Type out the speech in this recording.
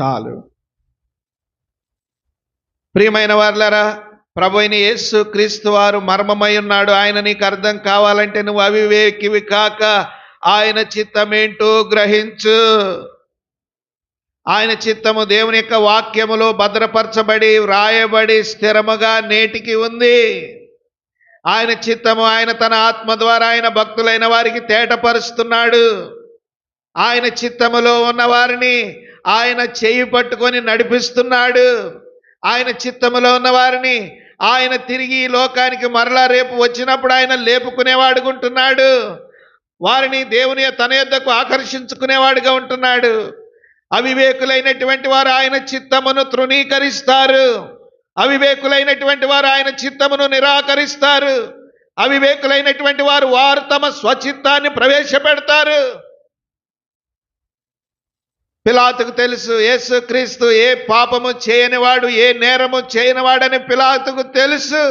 చాలు. ప్రియమైన వారులారా, ప్రభు అయిన యేసు క్రీస్తు వారు మర్మమై ఉన్నాడు. ఆయన నీకు అర్థం కావాలంటే నువ్వు అవివేకివి కాక ఆయన చిత్తమేంటో గ్రహించు. ఆయన చిత్తము దేవుని యొక్క వాక్యములో భద్రపరచబడి వ్రాయబడి స్థిరముగా నేటికి ఉంది. ఆయన చిత్తము ఆయన తన ఆత్మ ద్వారా ఆయన భక్తులైన వారికి తేటపరుస్తున్నాడు. ఆయన చిత్తములో ఉన్న వారిని ఆయన చేయి పట్టుకొని నడిపిస్తున్నాడు. ఆయన చిత్తములో ఉన్న వారిని ఆయన తిరిగి ఈ లోకానికి మరలా రేపు వచ్చినప్పుడు ఆయన లేపుకునేవాడుకుంటున్నాడు. వారిని దేవుని తన యొద్దకు ఆకర్షించుకునేవాడుగా ఉంటున్నాడు. అవివేకులైనటువంటి వారు ఆయన చిత్తమును తృణీకరిస్తారు. అవివేకులైనటువంటి వారు ఆయన చిత్తమును నిరాకరిస్తారు. అవివేకులైనటువంటి వారు తమ స్వచిత్తాన్ని ప్రవేశపెడతారు. పిలాతుకు తెలుసు యేసుక్రీస్తు ఏ పాపము చేయనివాడు, ఏ నేరము చేయనివాడని పిలాతుకు తెలుసు.